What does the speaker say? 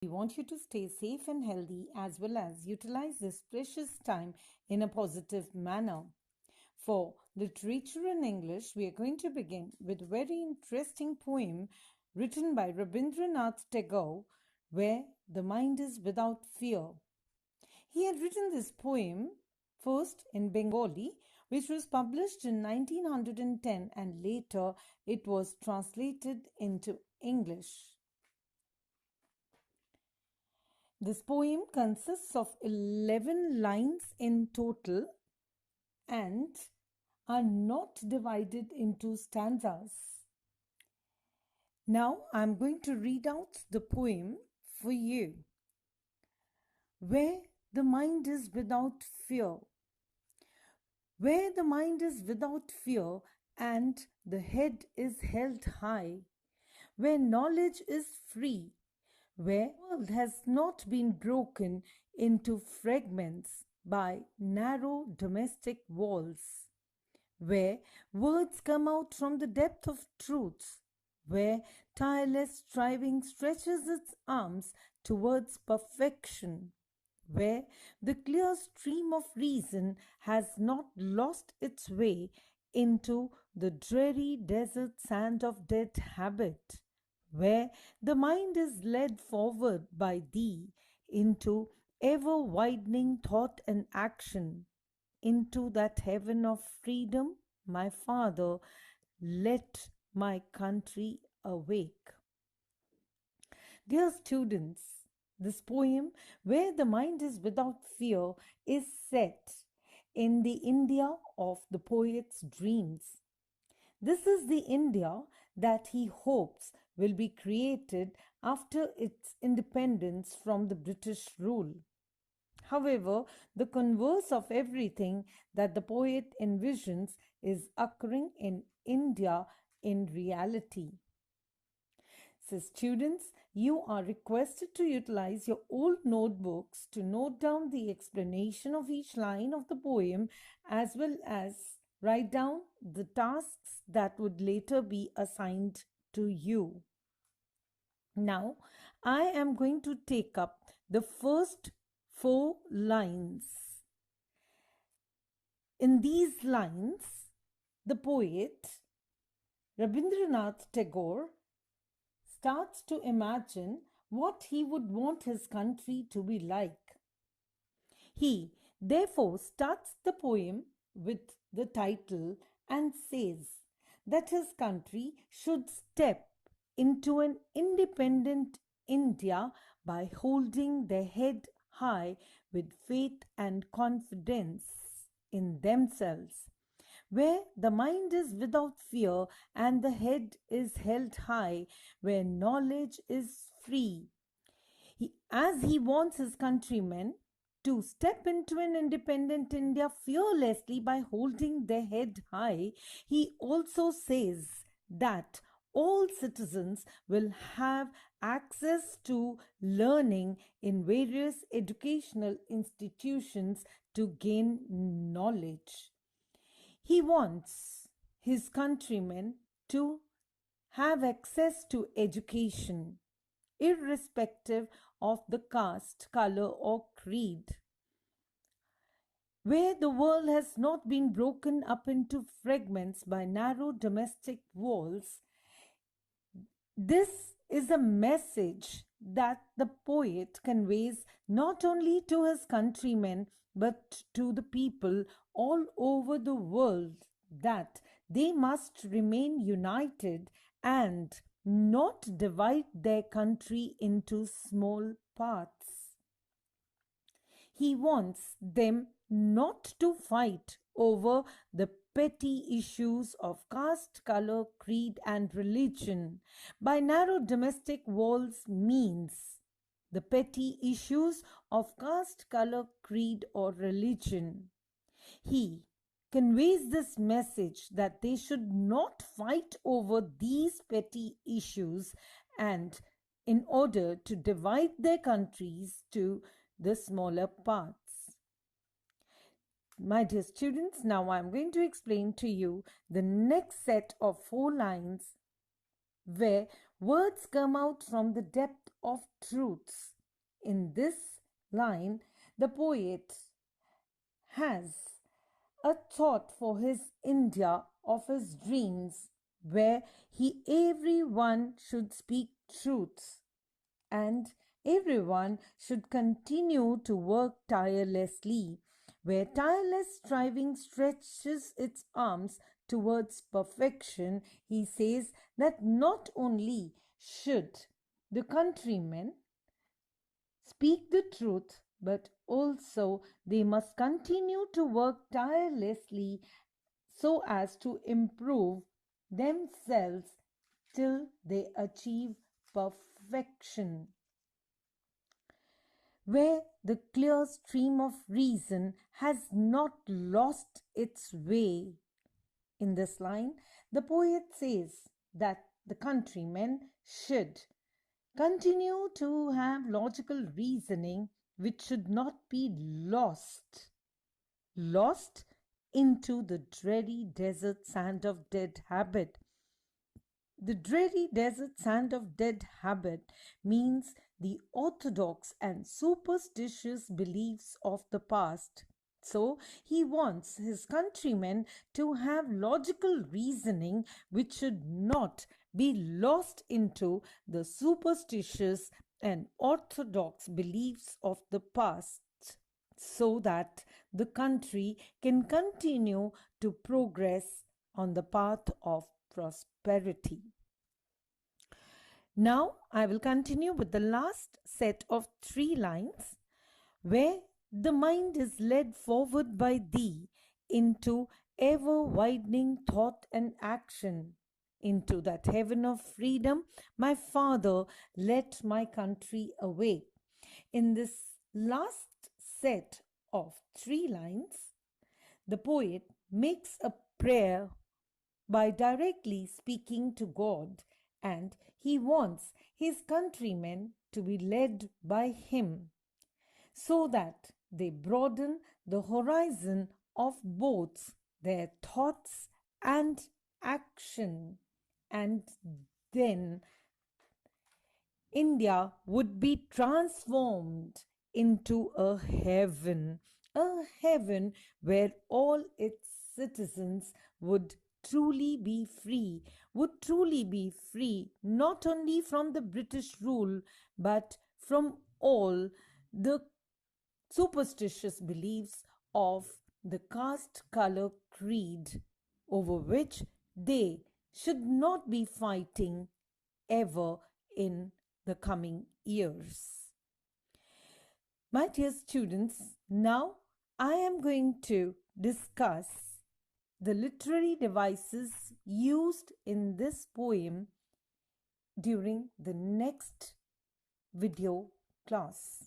We want you to stay safe and healthy as well as utilize this precious time in a positive manner. For literature in English, we are going to begin with a very interesting poem written by Rabindranath Tagore, Where the Mind is Without Fear. He had written this poem first in Bengali, which was published in 1910, and later it was translated into English. This poem consists of 11 lines in total and are not divided into stanzas. Now I'm going to read out the poem for you. Where the mind is without fear. Where the mind is without fear and the head is held high, where knowledge is free, where the world has not been broken into fragments by narrow domestic walls, where words come out from the depth of truth, where tireless striving stretches its arms towards perfection, where the clear stream of reason has not lost its way into the dreary desert sand of dead habit, where the mind is led forward by thee into ever widening thought and action, into that heaven of freedom, my Father, let my country awake. Dear students, this poem, Where the Mind is Without Fear, is set in the India of the poet's dreams. This is the India that he hopes will be created after its independence from the British rule. However, the converse of everything that the poet envisions is occurring in India in reality. So, students, you are requested to utilize your old notebooks to note down the explanation of each line of the poem as well as write down the tasks that would later be assigned to you. Now, I am going to take up the first 4 lines. In these lines, the poet Rabindranath Tagore starts to imagine what he would want his country to be like. He therefore starts the poem with the title and says that his country should step into an independent India by holding their head high with faith and confidence in themselves, where the mind is without fear and the head is held high, where knowledge is free. As he wants his countrymen to step into an independent India fearlessly by holding their head high, he also says that all citizens will have access to learning in various educational institutions to gain knowledge. He wants his countrymen to have access to education, irrespective of the caste, color, or creed. Where the world has not been broken up into fragments by narrow domestic walls, this is a message that the poet conveys not only to his countrymen but to the people all over the world, that they must remain united and not divide their country into small parts. He wants them not to fight over the petty issues of caste, color, creed, and religion. By narrow domestic walls means the petty issues of caste, color, creed, or religion. He conveys this message that they should not fight over these petty issues and in order to divide their countries to the smaller parts. My dear students, now I am going to explain to you the next set of 4 lines where words come out from the depth of truths. In this line, the poet has a thought for his India of his dreams, where everyone should speak truths and everyone should continue to work tirelessly, where tireless striving stretches its arms towards perfection. He says that not only should the countrymen speak the truth, but also they must continue to work tirelessly so as to improve themselves till they achieve perfection, where the clear stream of reason has not lost its way. In this line, the poet says that the countrymen should continue to have logical reasoning which should not be lost into the dreary desert sand of dead habit. The dreary desert sand of dead habit means the orthodox and superstitious beliefs of the past. So he wants his countrymen to have logical reasoning which should not be lost into the superstitious and orthodox beliefs of the past, so that the country can continue to progress on the path of prosperity. Now I will continue with the last set of 3 lines, where the mind is led forward by thee into ever widening thought and action. Into that heaven of freedom, my Father led my country away. In this last set of 3 lines, the poet makes a prayer by directly speaking to God, and he wants his countrymen to be led by him so that they broaden the horizon of both their thoughts and action, and then India would be transformed into a heaven where all its citizens would truly be free, not only from the British rule, but from all the superstitious beliefs of the caste color creed, over which they should not be fighting ever in the coming years. My dear students, now I am going to discuss the literary devices used in this poem during the next video class.